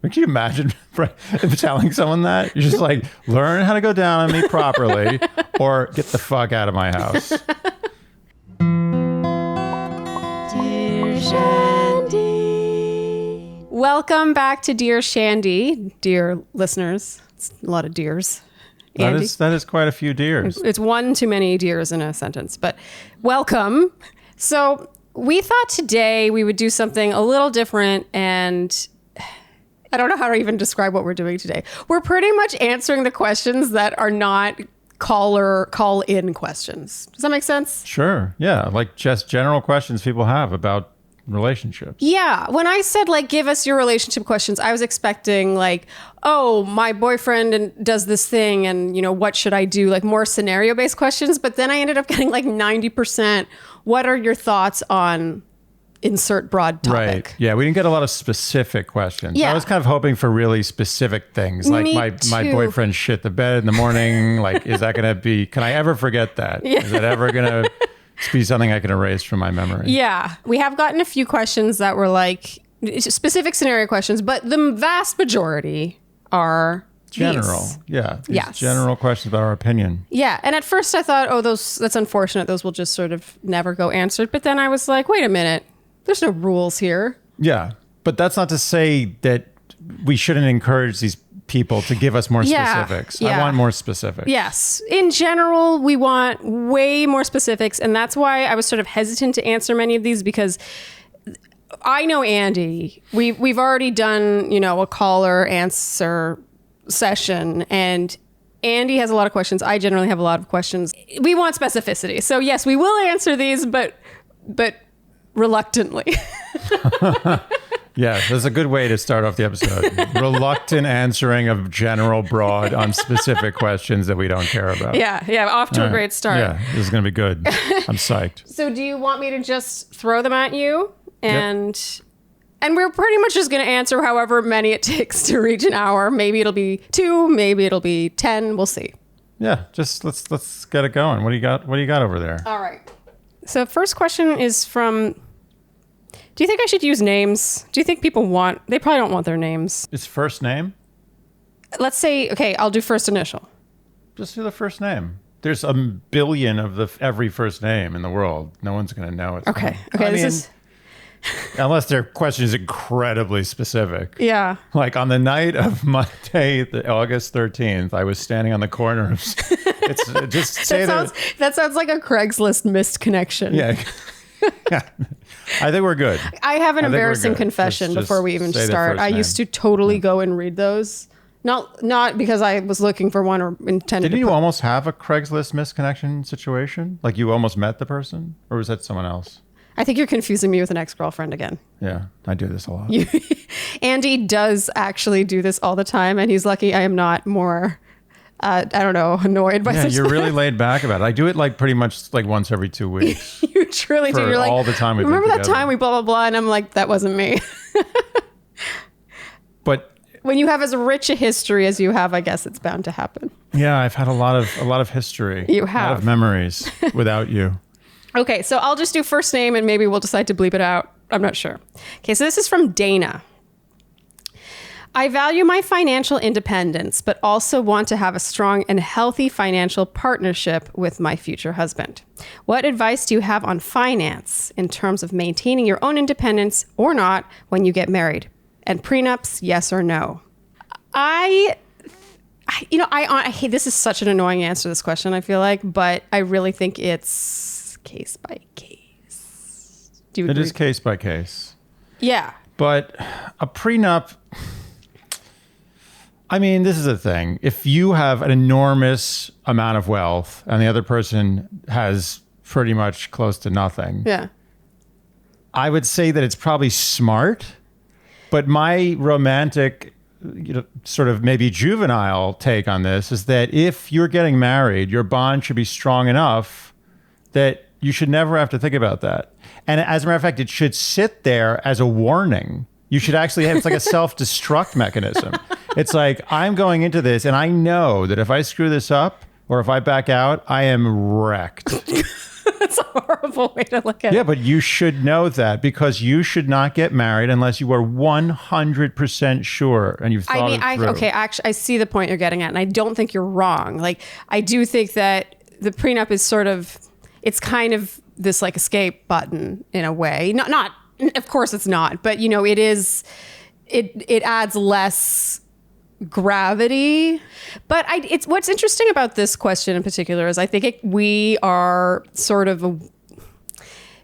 Can you imagine telling someone that? You're just like, learn how to go down on me properly or get the fuck out of my house. Dear Shandy. Welcome back to Dear Shandy, dear listeners. It's a lot of deers. That is quite a few deers. It's one too many deers in a sentence, but welcome. So we thought today we would do something a little different, and I don't know how to even describe what we're doing today. We're pretty much answering the questions that are not call-in questions. Does that make sense? Sure. Yeah. Like just general questions people have about relationships. Yeah. When I said like, give us your relationship questions, I was expecting like, oh, my boyfriend does this thing and, you know, what should I do? Like more scenario-based questions. But then I ended up getting like 90%. What are your thoughts on insert broad topic? Right. Yeah, we didn't get a lot of specific questions. Yeah. I was kind of hoping for really specific things, like my boyfriend shit the bed in the morning. Like, is that going to be? Can I ever forget that? Yeah. Is that ever going to be something I can erase from my memory? Yeah, we have gotten a few questions that were like specific scenario questions, but the vast majority are general. These. Yeah. Yes. General questions about our opinion. Yeah. And at first I thought, oh, that's unfortunate. Those will just sort of never go answered. But then I was like, wait a minute. There's no rules here. Yeah. But that's not to say that we shouldn't encourage these people to give us more specifics. Yeah. I want more specifics. Yes. In general, we want way more specifics. And that's why I was sort of hesitant to answer many of these, because I know Andy. We've already done, you know, a caller answer session, and Andy has a lot of questions. I generally have a lot of questions. We want specificity. So yes, we will answer these, but reluctantly. Yeah, that's a good way to start off the episode. Reluctant answering of general broad on specific questions that we don't care about. Yeah, off to a great start. Yeah, this is going to be good. I'm psyched. So do you want me to just throw them at you? And we're pretty much just going to answer however many it takes to reach an hour. Maybe it'll be 2, maybe it'll be 10. We'll see. Yeah, just let's get it going. What do you got over there? All right. So first question is from, do you think I should use names? Do you think they probably don't want their names. It's first name? Let's say, okay, I'll do first initial. Just do the first name. There's a billion of every first name in the world. No one's going to know it. Okay, this is... Unless their question is incredibly specific. Yeah. Like on the night of Monday, August 13th, I was standing on the corner of... That sounds like a Craigslist missed connection. Yeah. Yeah. I think we're good. I have an embarrassing confession before we even start. I used to totally go and read those. Not because I was looking for one or intended. Didn't you almost have a Craigslist misconnection situation? Like you almost met the person? Or was that someone else? I think you're confusing me with an ex-girlfriend again. Yeah, I do this a lot. Andy does actually do this all the time, and he's lucky I am not more, annoyed by such you're really laid back about it. I do it like pretty much like once every 2 weeks. You truly do. You're like, all the time we've remember been that together. time we blah, blah, blah, and I'm like, that wasn't me. But when you have as rich a history as you have, I guess it's bound to happen. Yeah, I've had a lot of history. You have. A lot of memories without you. Okay, so I'll just do first name and maybe we'll decide to bleep it out. I'm not sure. Okay, so this is from Dana. I value my financial independence, but also want to have a strong and healthy financial partnership with my future husband. What advice do you have on finance in terms of maintaining your own independence or not when you get married? And prenups, yes or no? I hate, this is such an annoying answer to this question, I feel like, but I really think it's case by case. Do you agree? It is case by case. Yeah. But a prenup, I mean, this is the thing. If you have an enormous amount of wealth and the other person has pretty much close to nothing, yeah, I would say that it's probably smart. But my romantic, sort of maybe juvenile take on this is that if you're getting married, your bond should be strong enough that you should never have to think about that. And as a matter of fact, it should sit there as a warning. You should actually have, it's like a self-destruct mechanism. It's like, I'm going into this and I know that if I screw this up or if I back out, I am wrecked. That's a horrible way to look at it. Yeah, but you should know that because you should not get married unless you are 100% sure and you've thought it through. Okay, actually, I see the point you're getting at, and I don't think you're wrong. Like, I do think that the prenup is sort of, it's kind of this like escape button in a way. Not, of course it's not, but you know, it is, it adds less gravity. But it's what's interesting about this question in particular is I think we are sort of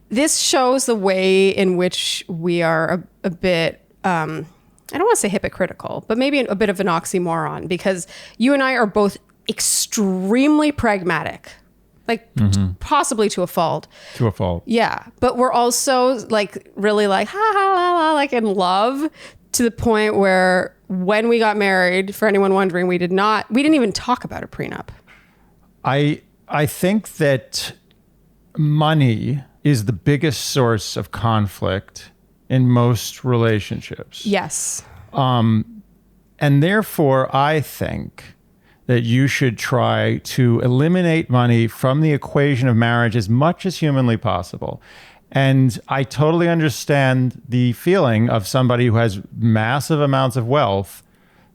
this shows the way in which we are a bit I don't want to say hypocritical, but maybe a bit of an oxymoron, because you and I are both extremely pragmatic, like possibly to a fault. To a fault. Yeah, but we're also like really like ha ha la la, like in love, to the point where when we got married, for anyone wondering, we didn't even talk about a prenup. I think that money is the biggest source of conflict in most relationships. Yes. And therefore, I think that you should try to eliminate money from the equation of marriage as much as humanly possible. And I totally understand the feeling of somebody who has massive amounts of wealth.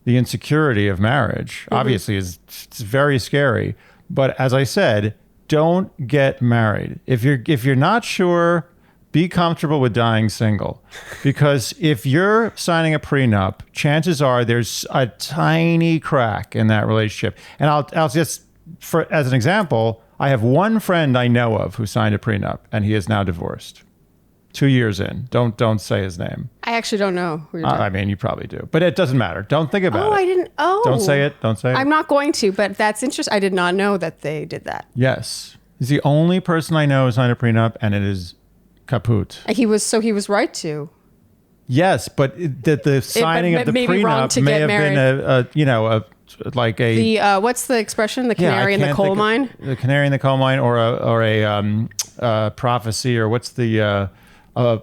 The insecurity of marriage, obviously, it's very scary. But as I said, don't get married. If you're not sure, be comfortable with dying single. Because if you're signing a prenup, chances are there's a tiny crack in that relationship. And I'll just, as an example, I have one friend I know of who signed a prenup, and he is now divorced. 2 years in. Don't say his name. I actually don't know who you're talking. I mean, you probably do, but it doesn't matter. Don't think about it. Oh, I didn't. Oh, don't say it. Don't say it. I'm not going to, but that's interesting. I did not know that they did that. Yes, he's the only person I know who signed a prenup, and it is kaput. He was right to. Yes, but the signing of the prenup may have been what's the expression? The canary in the coal mine. The canary in the coal mine, or a prophecy, or what's the one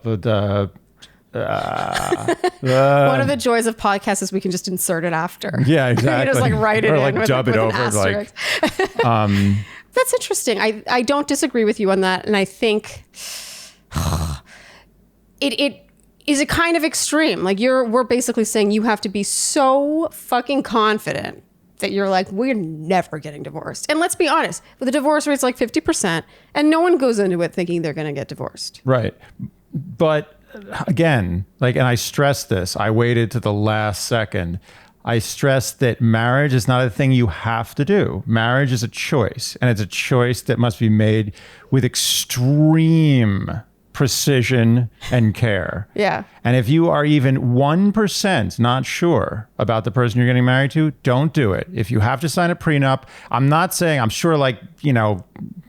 of the joys of podcasts is we can just insert it after. Yeah, exactly. You just like write it or in like with, dub with it an over. asterisk. Like, that's interesting. I don't disagree with you on that, and I think it is a kind of extreme. Like we're basically saying you have to be so fucking confident that you're like, we're never getting divorced. And let's be honest, the divorce rate's like 50%, and no one goes into it thinking they're going to get divorced. Right. But again, and I stress this, I waited to the last second. I stress that marriage is not a thing you have to do. Marriage is a choice, and it's a choice that must be made with extreme precision and care. Yeah. And if you are even 1% not sure about the person you're getting married to, don't do it. If you have to sign a prenup, I'm not saying, I'm sure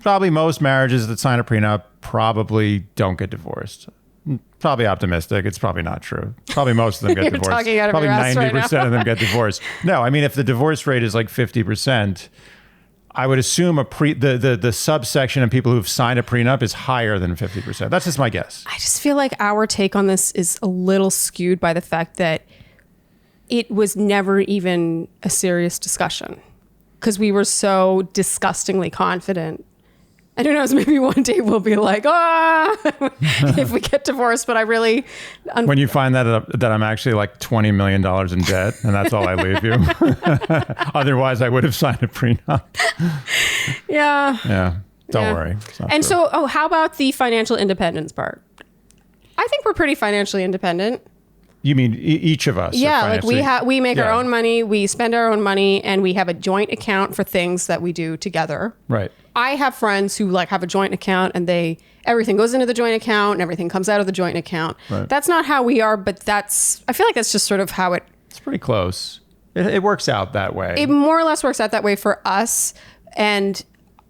probably most marriages that sign a prenup probably don't get divorced. Probably optimistic. It's probably not true. Probably most of them get divorced. Talking out of Probably your ass 90% of them get divorced. No, I mean, if the divorce rate is like 50%, I would assume the subsection of people who've signed a prenup is higher than 50%. That's just my guess. I just feel like our take on this is a little skewed by the fact that it was never even a serious discussion because we were so disgustingly confident. And who knows, maybe one day we'll be like, if we get divorced, but I really... When you find that I'm actually like $20 million in debt and that's all I leave you. Otherwise, I would have signed a prenup. Yeah. Yeah. Don't worry. And so, how about the financial independence part? I think we're pretty financially independent. You mean each of us? Yeah, like we make our own money, we spend our own money, and we have a joint account for things that we do together. Right. I have friends who have a joint account and everything goes into the joint account and everything comes out of the joint account. Right. That's not how we are, but I feel like that's just sort of how it's pretty close. It works out that way. It more or less works out that way for us. And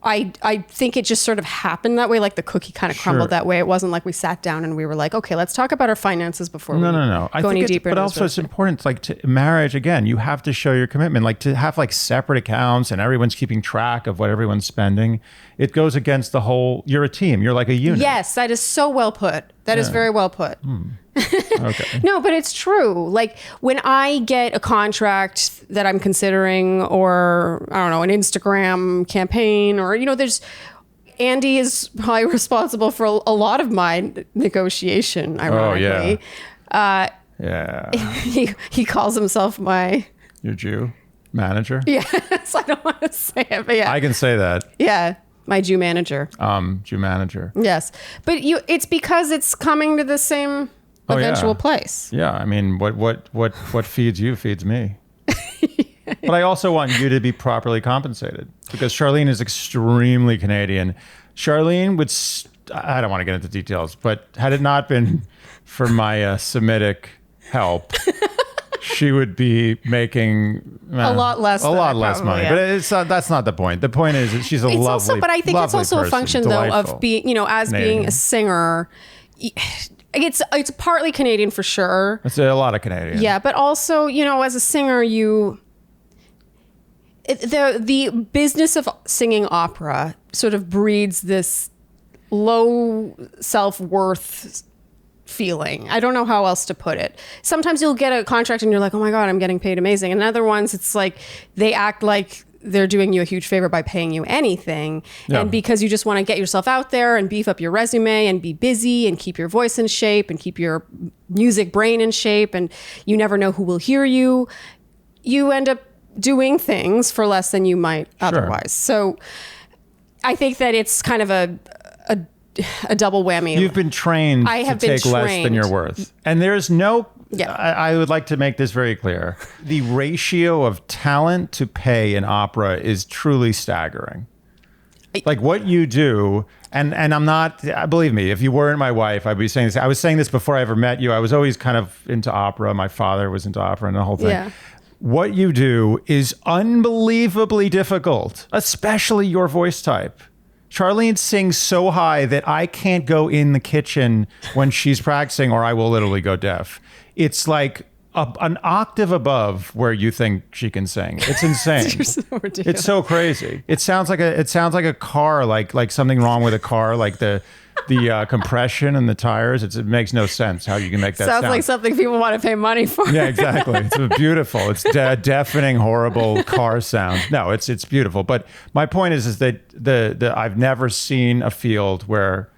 I think it just sort of happened that way. Like the cookie kind of crumbled that way. It wasn't like we sat down and we were like, okay, let's talk about our finances before we go any deeper. But also it's important, to marriage, again, you have to show your commitment, to have separate accounts and everyone's keeping track of what everyone's spending. It goes against the whole, you're a team. You're like a unit. Yes, that is so well put. That is very well put. Okay. No, but it's true. Like when I get a contract that I'm considering, or I don't know, an Instagram campaign, or Andy is probably responsible for a lot of my negotiation, ironically. Oh, yeah. He calls himself your Jew manager? Yes, I don't want to say it, but yeah. I can say that. Yeah, my Jew manager. Jew manager. Yes. But it's because it's coming to the same eventual place. Yeah, I mean, what feeds you feeds me. But I also want you to be properly compensated because Sharleen is extremely Canadian. Sharleen would, I don't want to get into details, but had it not been for my Semitic help, she would be making a lot less money. Yeah. But that's not the point. The point is that she's a lovely person. But I think it's also a function, though, of being, as Canadian. being a singer. It's partly Canadian for sure. It's a lot of Canadian. Yeah, but also, as a singer, the business of singing opera sort of breeds this low self-worth feeling. I don't know how else to put it. Sometimes you'll get a contract and you're like, oh my God, I'm getting paid amazing. And other ones, it's like they act like they're doing you a huge favor by paying you anything. Yeah. And because you just want to get yourself out there and beef up your resume and be busy and keep your voice in shape and keep your music brain in shape, and you never know who will hear you, you end up doing things for less than you might otherwise. So I think that it's kind of a double whammy. You've been trained to take less than you're worth. And there's no, I would like to make this very clear. The ratio of talent to pay in opera is truly staggering. Like what you do, and I'm not, believe me, if you weren't my wife, I'd be saying this. I was saying this before I ever met you. I was always kind of into opera. My father was into opera and the whole thing. Yeah. What you do is unbelievably difficult, especially your voice type. Sharleen sings so high that I can't go in the kitchen when she's practicing or I will literally go deaf. It's like an octave above where you think she can sing. It's insane. You're so ridiculous. It's so crazy. It sounds like a car, like something wrong with a car, like the compression and the tires. It makes no sense how you can make that sound. Sounds like something people want to pay money for. Yeah, exactly. It's beautiful. It's deafening, horrible car sound. No, it's beautiful. But my point is that I've never seen a field where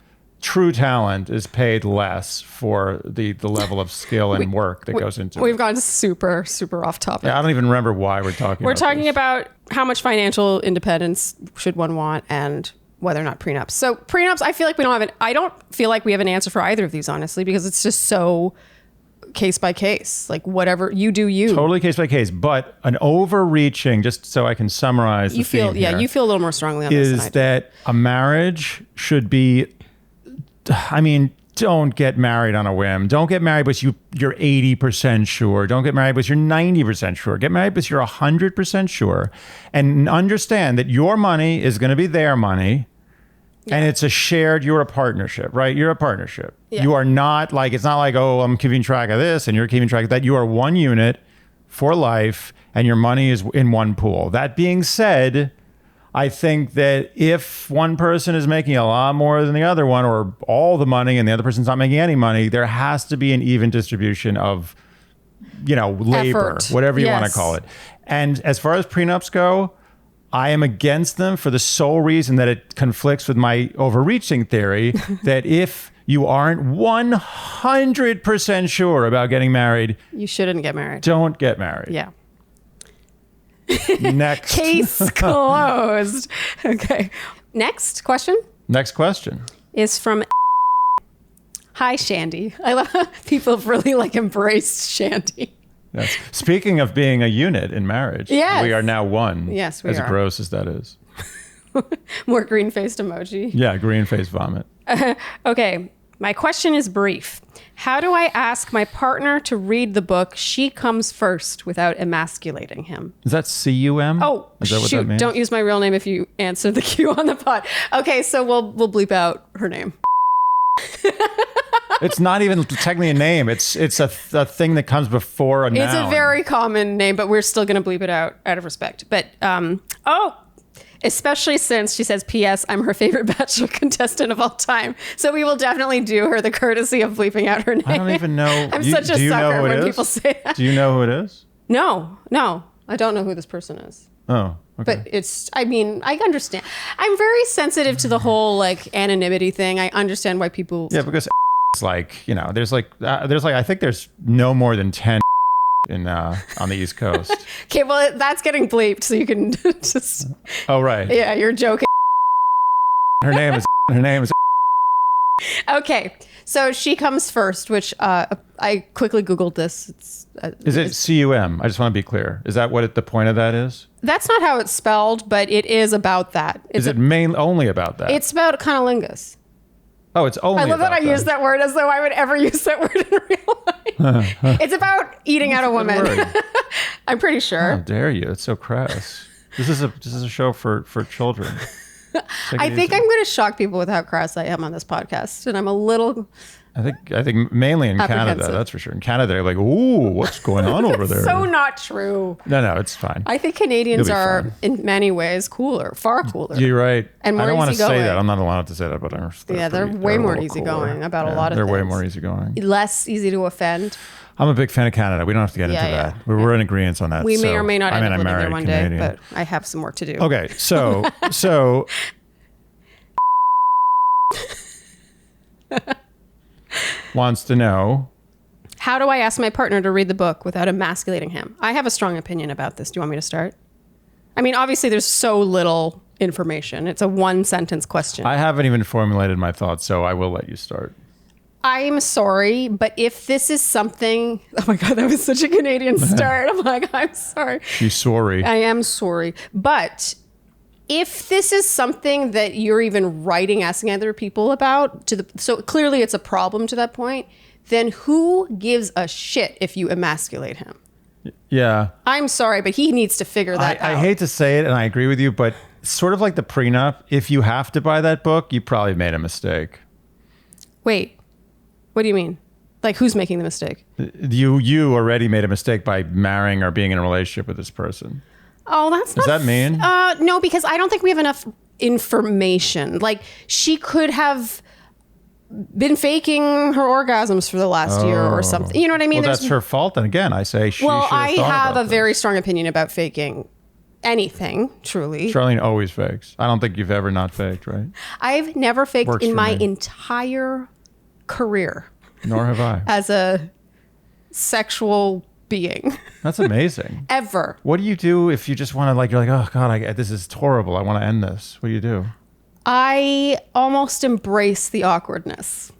true talent is paid less for the level of skill and work that goes into it. We've gone super, super off topic. Yeah, I don't even remember why we're talking about We're talking this. about how much financial independence should one want and whether or not prenups. So prenups, I feel like I don't feel like we have an answer for either of these, honestly, because it's just so case by case. Like whatever you do, totally case by case. But an overreaching, just so I can summarize you feel a little more strongly on this than I do. Is that a marriage should be, don't get married on a whim. Don't get married because you're 80% sure. Don't get married because you're 90% sure. Get married because you're 100% sure. And understand that your money is going to be their money. Yeah. And it's you're a partnership, right? You're a partnership. Yeah. You are not like, it's not like, oh, I'm keeping track of this and you're keeping track of that. You are one unit for life and your money is in one pool. That being said, I think that if one person is making a lot more than the other one, or all the money and the other person's not making any money, there has to be an even distribution of, labor, whatever you want to call it. And as far as prenups go, I am against them for the sole reason that it conflicts with my overreaching theory that if you aren't 100% sure about getting married, you shouldn't get married. Don't get married. Yeah. Next. Case closed. Okay. Next question is from Hi, Shandy. I love how people have really embraced Shandy. Yes. Speaking of being a unit in marriage, yes. We are now one. Yes, we are. As gross as that is. More green-faced emoji. Yeah, green-faced vomit. Okay. My question is brief. How do I ask my partner to read the book She Comes First without emasculating him? Is that C-U-M? Oh, is that shoot. What that means? Don't use my real name if you answer the Q on the pod. Okay, so we'll bleep out her name. It's not even technically a name. It's a thing that comes before a noun. It's a very common name, but we're still going to bleep it out of respect. But, especially since she says, P.S., I'm her favorite Bachelor contestant of all time. So we will definitely do her the courtesy of bleeping out her name. I don't even know. I'm such a sucker when people say that. Do you know who it is? No, I don't know who this person is. Oh, But I understand. I'm very sensitive to the whole like anonymity thing. I understand why people. Yeah, because it's like, there's like I think there's no more than 10 in on the East Coast. Okay, well that's getting bleeped, so you can just. Oh right. Yeah, you're joking. Her name is. Okay, so she comes first, which I quickly Googled this. Is it C-U-M? I just want to be clear. Is that what the point of that is? That's not how it's spelled, but it is about that. Is it only about that? It's about cunnilingus. Oh, it's only. I love that I use that word as though I would ever use that word in real life. It's about eating out a woman. I'm pretty sure. How dare you? It's so crass. This is a show for children. I think I'm going to shock people with how crass I am on this podcast, and I'm a little. I think mainly in Canada, that's for sure. In Canada, they're like, "Ooh, what's going on over there?" So not true. No, it's fine. I think Canadians are in many ways cooler, far cooler. You're right. And more I don't want to say that. easygoing. I'm not allowed to say that, but they're way more easygoing about a lot of things. They're way things. more easygoing. Less easy to offend. I'm a big fan of Canada. We don't have to get into that. We're in agreement on that. We may or may not end up living there one Canadian. day, but I have some work to do. Okay, so wants to know, how do I ask my partner to read the book without emasculating him? I have a strong opinion about this. Do you want me to start? I mean, obviously there's so little information. It's a one sentence question. I haven't even formulated my thoughts, so I will let you start. I'm sorry, but if this is something, oh my God, that was such a Canadian start. I'm like, I'm sorry. She's sorry. I am sorry. But if this is something that you're even writing, asking other people about, so clearly it's a problem to that point, then who gives a shit if you emasculate him? Yeah. I'm sorry, but he needs to figure that out. I hate to say it, and I agree with you, but sort of like the prenup, if you have to buy that book, you probably made a mistake. Wait, what do you mean? Like, who's making the mistake? You already made a mistake by marrying or being in a relationship with this person. Oh, that's not... Does that mean? No, because I don't think we have enough information. Like, she could have been faking her orgasms for the last year or something. You know what I mean? Well, that's her fault. And again, I say she Well, should have I thought have about a very strong opinion about faking anything, truly. Sharleen always fakes. I don't think you've ever not faked, right? I've never faked Works in for my me. entire career Nor have I. as a sexual being. That's amazing. Ever. What do you do if you just want to, you're like, oh God, this is horrible. I want to end this. What do you do? I almost embrace the awkwardness.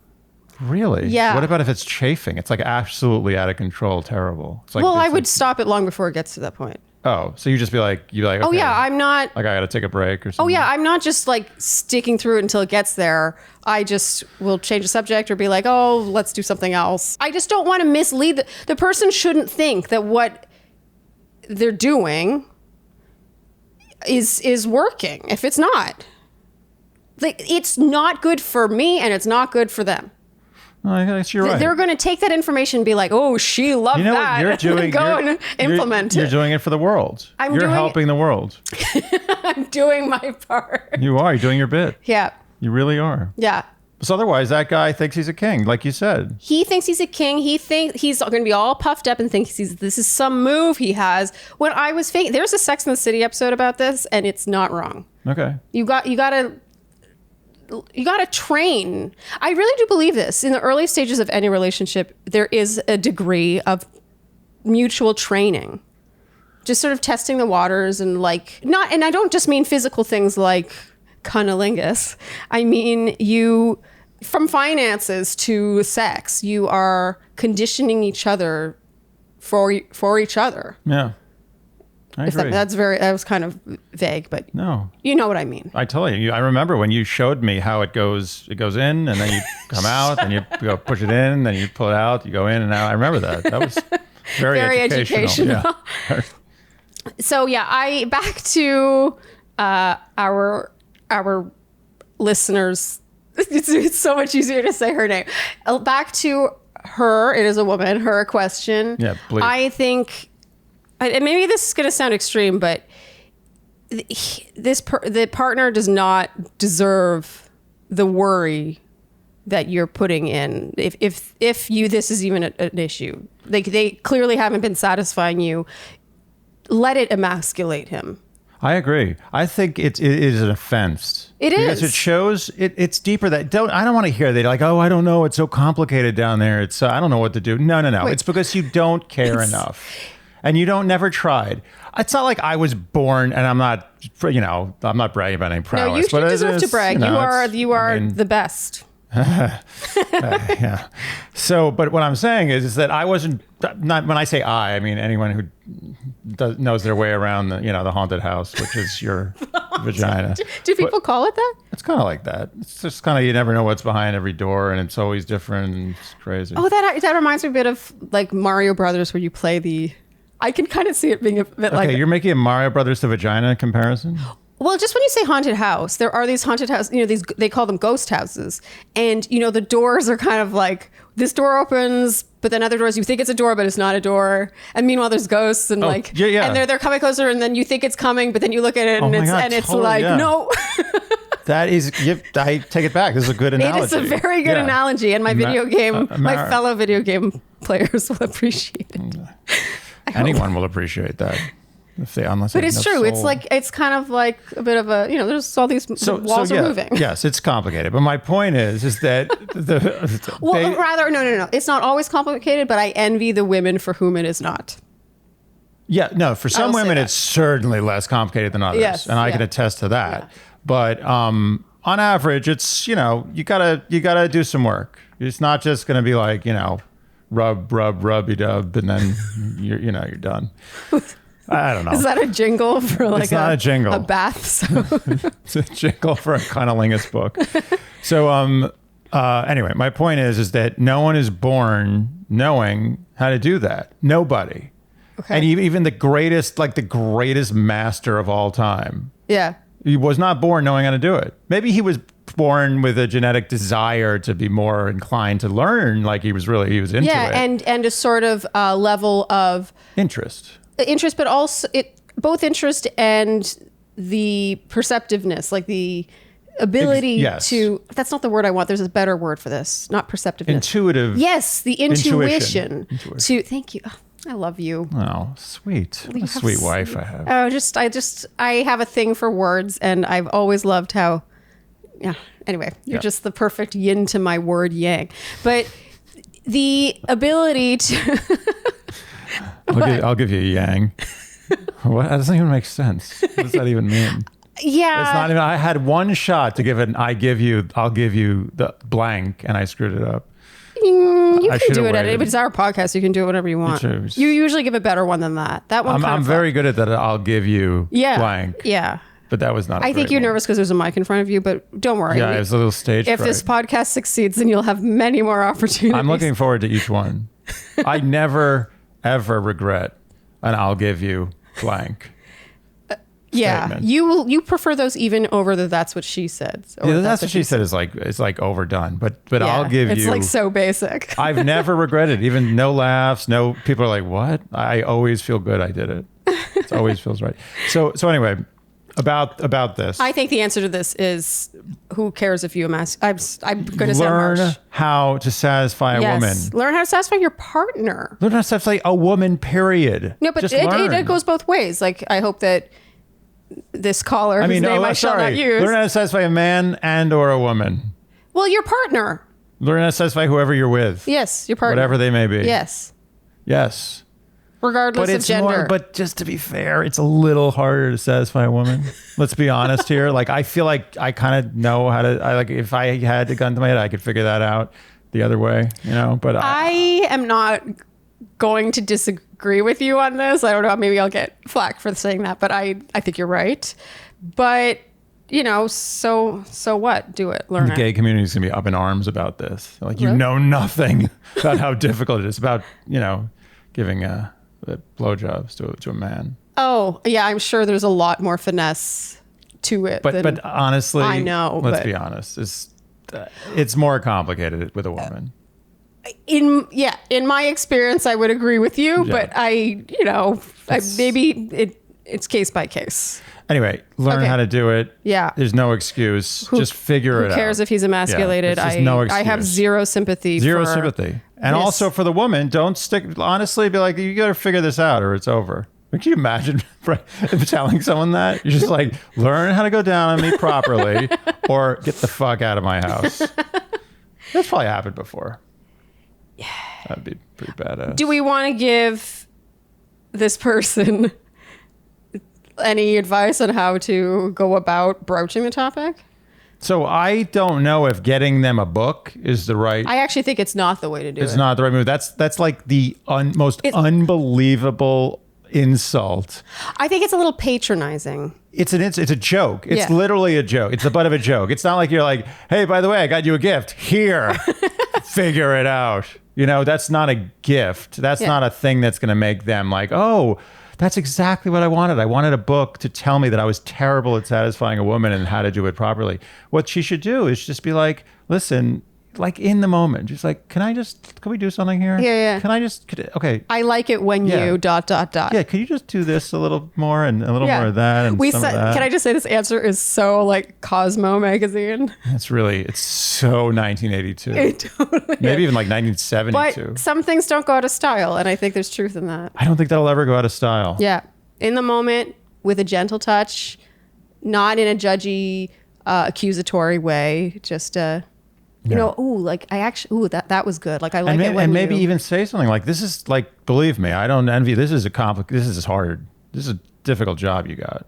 Really? Yeah. What about if it's chafing? It's like absolutely out of control, terrible. It's like, Well, it's I would like- stop it long before it gets to that point. Oh, so you just be like, okay, Oh yeah, I'm not. like I got to take a break or something. Oh yeah, I'm not just like sticking through it until it gets there. I just will change the subject or be like, oh, let's do something else. I just don't want to mislead. The person shouldn't think that what they're doing is working if it's not. Like, it's not good for me and it's not good for them. Oh, I guess you're right. They're going to take that information and be like, oh, she loved You know that. what you're doing? And go and implement You're it. doing it for the world. You're doing helping the world. I'm doing my part. You are. You're doing your bit. Yeah. You really are. Yeah. So otherwise, that guy thinks he's a king, like you said. He thinks he's a king. He thinks he's going to be all puffed up and thinks this is some move he has. When I was fake, there's a Sex and the City episode about this, and it's not wrong. Okay. You got to train. I really do believe this. In the early stages of any relationship, there is a degree of mutual training. Just sort of testing the waters and and I don't just mean physical things like cunnilingus. I mean, from finances to sex, you are conditioning each other for each other. Yeah. I agree. That was kind of vague, but No. you know what I mean. I tell you, I remember when you showed me how it goes. It goes in, and then you come out, and you go push it in, then you pull it out, you go in and out. I remember that. That was very educational. Yeah. So yeah, back to our listeners. It's so much easier to say her name. Back to her. It is a woman. Her question. Yeah, please. I think. And maybe this is going to sound extreme, but the partner does not deserve the worry that you're putting in. If this is even an issue, they clearly haven't been satisfying you. Let it emasculate him. I agree. I think it is an offense. It is. Because it shows it's deeper. I don't want to hear that like, oh, I don't know. It's so complicated down there. It's I don't know what to do. No. Wait. It's because you don't care enough. And you never tried. It's not like I was born and I'm not bragging about any prowess. No, you should deserve to brag. You are the best. Yeah. So, but what I'm saying is that I wasn't, not when I say I mean anyone who knows their way around the haunted house, which is your vagina. Do people call it that? It's kind of like that. It's just kind of, you never know what's behind every door and it's always different and it's crazy. Oh, that reminds me a bit of like Mario Brothers where you play I can kind of see it being a bit like... Okay, you're making a Mario Brothers to vagina comparison? Well, just when you say haunted house, there are these haunted houses, they call them ghost houses. And, the doors are kind of like, this door opens, but then other doors, you think it's a door, but it's not a door. And meanwile, there's ghosts and and they're coming closer and then you think it's coming, but then you look at it and it's like, no. That is, I take it back. This is a good analogy. It is a very good analogy. And my fellow video game players will appreciate it. Anyone will appreciate that unless. But it's true. Soul. It's kind of like a bit of a there's all these walls are moving. Yes, it's complicated. But my point is that no. It's not always complicated. But I envy the women for whom it is not. Yeah, no. For some women, it's certainly less complicated than others, yes, and I can attest to that. Yeah. But on average, it's you gotta do some work. It's not just going to be like rubby dub, and then you're done. I don't know. Is that a jingle for like it's not a jingle. A bath? So. It's a jingle for a cunnilingus book. So anyway, my point is that no one is born knowing how to do that. Nobody. Okay. And even the greatest master of all time. Yeah. He was not born knowing how to do it. Maybe he was born with a genetic desire to be more inclined to learn, like he was into it. Yeah, and a sort of level of interest, but also both interest and the perceptiveness, like the ability to. That's not the word I want. There's a better word for this. Not perceptiveness. Intuitive. Yes, the intuition. To thank you. I love you. Oh, sweet. What a sweet wife I have. Oh, I have a thing for words, and I've always loved how. Yeah. Anyway, you're just the perfect yin to my word yang. But the ability to. I'll give you a yang. What? That doesn't even make sense. What does that even mean? Yeah. It's not even. I had one shot to give it. I'll give you the blank, and I screwed it up. You can do it at it. It's our podcast. You can do it whatever you want. You usually give a better one than that. That one. I'm very good at that. I'll give you blank. Yeah. But that was not. I think you're nervous because there's a mic in front of you, but don't worry. Yeah, it's a little stage fright. If this podcast succeeds, then you'll have many more opportunities. I'm looking forward to each one. I never, ever regret an I'll give you blank. Yeah, you prefer those even over the that's what she said. Yeah, that's what she said is like overdone. But I'll give you. It's like so basic. I've never regretted, even no laughs, no people are like, what? I always feel good I did it. It always feels right. So anyway, about this. I think the answer to this is who cares if you I'm going to sound harsh. Learn how to satisfy a woman. Learn how to satisfy your partner. Learn how to satisfy a woman, period. No, but it goes both ways. Like, I hope that this caller, whose name I shall not use. Learn how to satisfy a man and or a woman. Well, your partner. Learn how to satisfy whoever you're with. Yes, your partner. Whatever they may be. Yes. Yes. Regardless of gender. But just to be fair, it's a little harder to satisfy a woman. Let's be honest here. Like, I feel like I kind of know how to, if I had the gun to my head, I could figure that out the other way, but I am not going to disagree with you on this. I don't know. Maybe I'll get flack for saying that, but I think you're right. But, so what? Do it. Learn it. The gay community is going to be up in arms about this. Like, you know nothing about how difficult it is about, giving blowjobs to a man. Oh, yeah. I'm sure there's a lot more finesse to it. But honestly, I know. Let's be honest. It's more complicated with a woman. In my experience, I would agree with you, but maybe it's case by case. Anyway, learn how to do it. Yeah. There's no excuse. Just figure it out. Who cares if he's emasculated? Yeah, no excuse. I have zero sympathy. And also for the woman, don't honestly be like, you got to figure this out or it's over. Can you imagine telling someone that? You're just like, learn how to go down on me properly or get the fuck out of my house. That's probably happened before. Yeah. That'd be pretty badass. Do we want to give this person any advice on how to go about broaching the topic? So I don't know if getting them a book is the right... I actually think it's not the way to do it. It's not the right move. That's like the most unbelievable insult. I think it's a little patronizing. It's a joke. It's literally a joke. It's the butt of a joke. It's not like you're like, hey, by the way, I got you a gift. Here, figure it out. You know, that's not a gift. That's not a thing that's going to make them like, oh, that's exactly what I wanted. I wanted a book to tell me that I was terrible at satisfying a woman and how to do it properly. What she should do is just be like, listen, like in the moment, just like, can we do something here? Yeah. Okay. I like it when you ... Yeah, could you just do this a little more and a little more of that and some of that? Can I just say this answer is so like Cosmo magazine? It's so 1982. It totally Maybe even like 1972. But some things don't go out of style, and I think there's truth in that. I don't think that'll ever go out of style. Yeah. In the moment, with a gentle touch, not in a judgy, accusatory way, just you know, that was good. Like I like it when and maybe even say something like, "This is like, believe me, I don't envy. This is This is hard. This is a difficult job you got."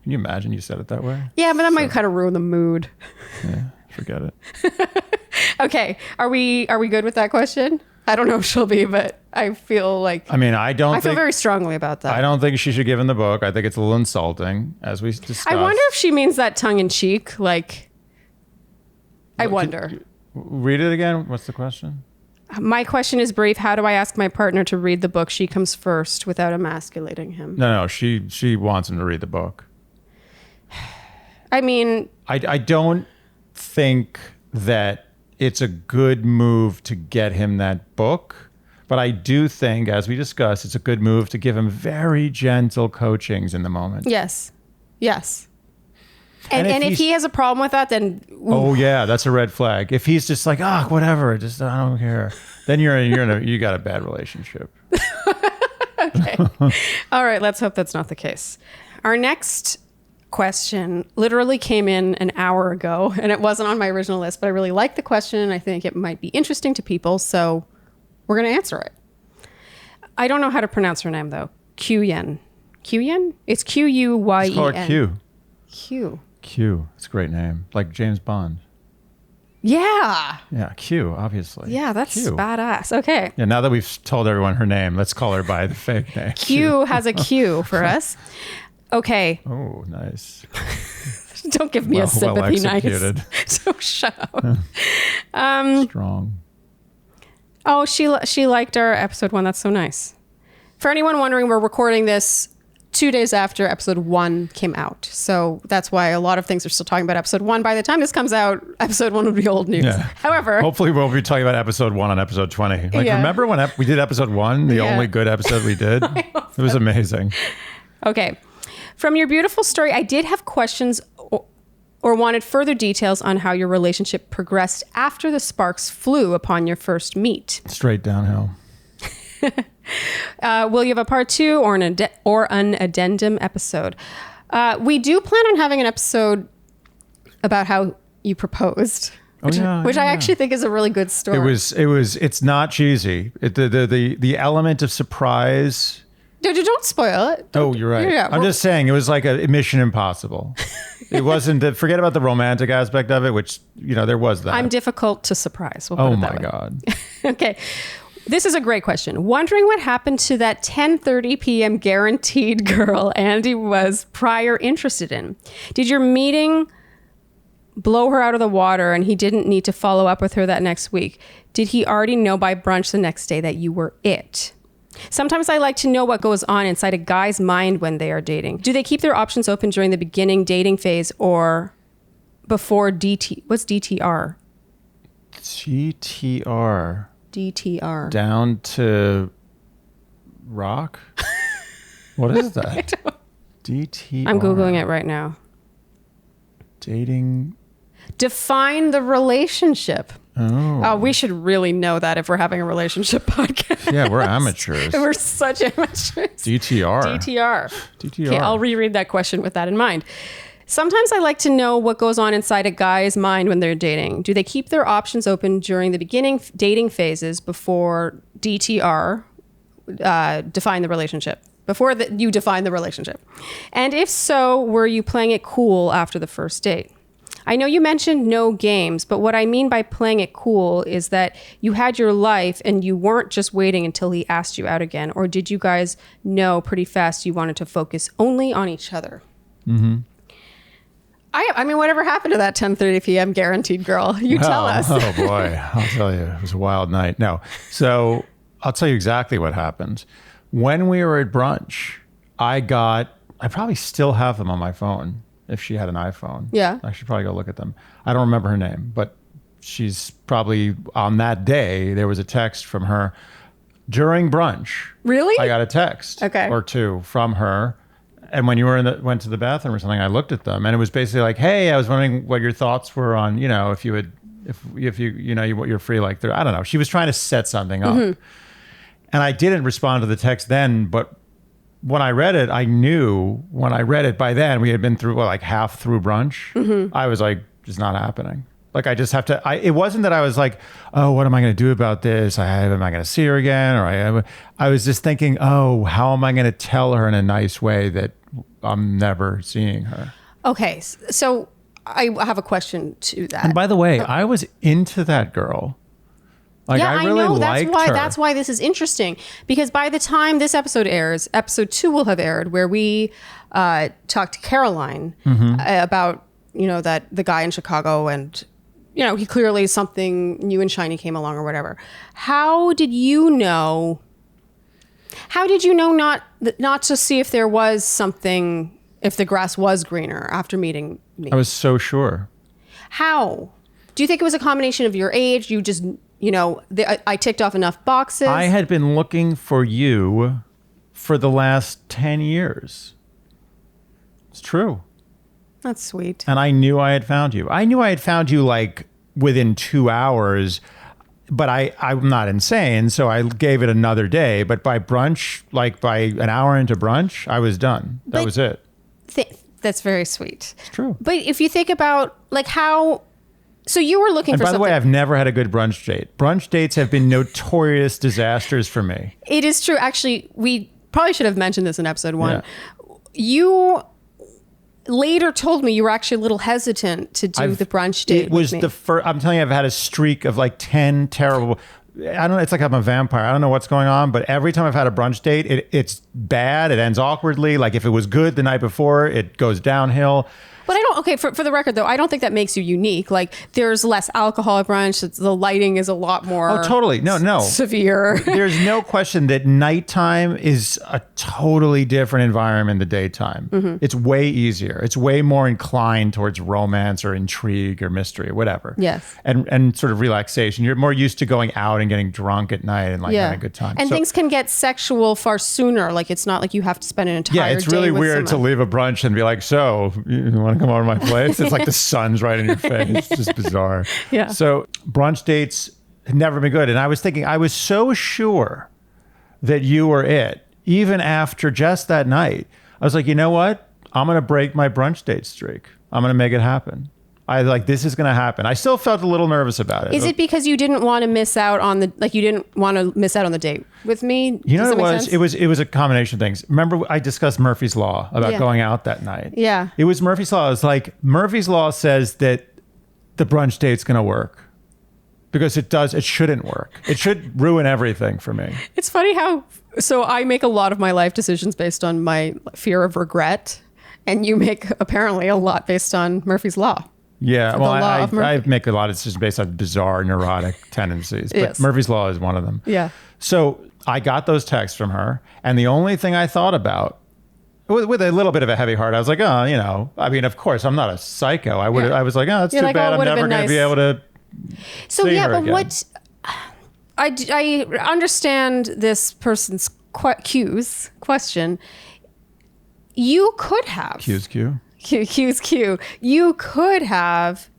Can you imagine you said it that way? Yeah, but that might kind of ruin the mood. Yeah, forget it. Okay, are we good with that question? I don't know if she'll be, but I feel like I feel very strongly about that. I don't think she should give him the book. I think it's a little insulting, as we discussed. I wonder if she means that tongue in cheek, like. I wonder. Read it again. What's the question? My question is brief. How do I ask my partner to read the book? She comes first without emasculating him. No. She wants him to read the book. I mean... I don't think that it's a good move to get him that book. But I do think, as we discussed, it's a good move to give him very gentle coachings in the moment. Yes. And if he has a problem with that, then... Ooh. Oh, yeah, that's a red flag. If he's just like, whatever, I don't care. Then you got a bad relationship. Okay. All right, let's hope that's not the case. Our next question literally came in an hour ago, and it wasn't on my original list, but I really like the question, and I think it might be interesting to people, so we're going to answer it. I don't know how to pronounce her name, though. Q-Yen. Q-Yen? It's Q-U-Y-E-N. Let's call her Q. Q. It's a great name. Like James Bond. Yeah. Yeah, Q, obviously. Yeah, that's Q. Badass. Okay. Yeah, now that we've told everyone her name, let's call her by the fake name. Q has a Q for us. Okay. Oh, nice. Don't give me a sympathy executed. Nice. So shut up. Strong. Oh, she liked our episode 1. That's so nice. For anyone wondering, we're recording this 2 days after episode 1 came out. So that's why a lot of things are still talking about episode 1. By the time this comes out, episode 1 will be old news. Yeah. However, hopefully we'll be talking about episode 1 on episode 20. Remember when we did episode 1, the only good episode we did? It was amazing. Okay. From your beautiful story, I did have questions or wanted further details on how your relationship progressed after the sparks flew upon your first meet. Straight downhill. Will you have a part 2 or an addendum episode? We do plan on having an episode about how you proposed, which I actually think is a really good story. It's not cheesy. The element of surprise. Don't spoil it. You're right. Yeah, I'm just saying it was like a Mission Impossible. It wasn't. Forget about the romantic aspect of it, which there was that. I'm difficult to surprise. We'll put it that way. God. Okay. This is a great question. Wondering what happened to that 10:30 p.m. guaranteed girl Andy was prior interested in. Did your meeting blow her out of the water and he didn't need to follow up with her that next week? Did he already know by brunch the next day that you were it? Sometimes I like to know what goes on inside a guy's mind when they are dating. Do they keep their options open during the beginning dating phase or before DT? What's DTR? GTR. DTR. Down to rock? What is that? DTR. I'm Googling it right now. Dating. Define the relationship. We should really know that if we're having a relationship podcast. Yeah, we're amateurs. We're such amateurs. DTR. DTR. DTR. Okay, I'll reread that question with that in mind. Sometimes I like to know what goes on inside a guy's mind when they're dating. Do they keep their options open during the beginning dating phases before DTR define the relationship? Before you define the relationship? And if so, were you playing it cool after the first date? I know you mentioned no games, but what I mean by playing it cool is that you had your life and you weren't just waiting until he asked you out again, or did you guys know pretty fast you wanted to focus only on each other? Mm-hmm. I mean, whatever happened to that 10:30 p.m. guaranteed girl? You tell us. Oh boy, I'll tell you, it was a wild night. No, so I'll tell you exactly what happened. When we were at brunch, I probably still have them on my phone. If she had an iPhone, yeah, I should probably go look at them. I don't remember her name, but she's probably on that day. There was a text from her during brunch. Really? I got a text or two from her. And when you went to the bathroom or something, I looked at them, and it was basically like, "Hey, I was wondering what your thoughts were on, if you would, if you, you're free like I don't know." She was trying to set something up, and I didn't respond to the text then. But when I read it, I knew when I read it by then we had been through like half through brunch. I was like, "It's not happening." Like I just have to. It wasn't that I was like, "Oh, what am I going to do about this? Am I going to see her again?" Or I was just thinking, "Oh, how am I going to tell her in a nice way that I'm never seeing her?" Okay, so I have a question to that. And by the way, I was into that girl. Like yeah, I really know. liked her. That's why this is interesting, because by the time this episode airs, episode 2 will have aired, where we talked to Caroline about that the guy in Chicago, and he clearly something new and shiny came along or whatever. How did you know not to see if there was something, if the grass was greener after meeting me? I was so sure. How? Do you think it was a combination of your age? You just, I ticked off enough boxes? I had been looking for you for the last 10 years. It's true. That's sweet. And I knew I had found you. I knew I had found you like within 2 hours, but I'm not insane, so I gave it another day. But by brunch, like by an hour into brunch, I was done. That was it. That's very sweet. It's true. But if you think about like how, so you were looking for something. And by the way, I've never had a good brunch date. Brunch dates have been notorious disasters for me. It is true. Actually, we probably should have mentioned this in episode 1. Yeah. You later told me you were actually a little hesitant to do the brunch date. It was with me. the first. I'm telling you, I've had a streak of like 10 terrible. I don't know. It's like I'm a vampire. I don't know what's going on, but every time I've had a brunch date, it's bad. It ends awkwardly. Like if it was good the night before, it goes downhill. But I don't, okay, for the record though, I don't think that makes you unique. Like there's less alcohol at brunch. The lighting is a lot more totally. No. severe. There's no question that nighttime is a totally different environment than the daytime. Mm-hmm. It's way easier. It's way more inclined towards romance or intrigue or mystery or whatever. Yes. And sort of relaxation. You're more used to going out and getting drunk at night and having a good time. And things can get sexual far sooner. Like it's not like you have to spend an entire day. Yeah, it's really weird to leave a brunch and be like, "So, you want to come over to my place?" It's like the sun's right in your face. It's just bizarre. Yeah. So brunch dates have never been good. And I was thinking, I was so sure that you were it, even after just that night. I was like, you know what? I'm going to break my brunch date streak. I'm going to make it happen. This is going to happen. I still felt a little nervous about it. Is it because you didn't want to miss out on the date with me? You know what it was? It was a combination of things. Remember, I discussed Murphy's Law about going out that night. Yeah. It was Murphy's Law. It's like Murphy's Law says that the brunch date's going to work because it shouldn't work. It should ruin everything for me. It's funny so I make a lot of my life decisions based on my fear of regret, and you make apparently a lot based on Murphy's Law. Yeah, well, I make a lot of decisions based on bizarre, neurotic tendencies, but yes. Murphy's Law is one of them. Yeah. So I got those texts from her, and the only thing I thought about, with a little bit of a heavy heart, I was like, I mean, of course, I'm not a psycho. I was like, it's too bad. I'm never going to be able to see her again. What I understand this person's question. You could have. Q's Q. You could have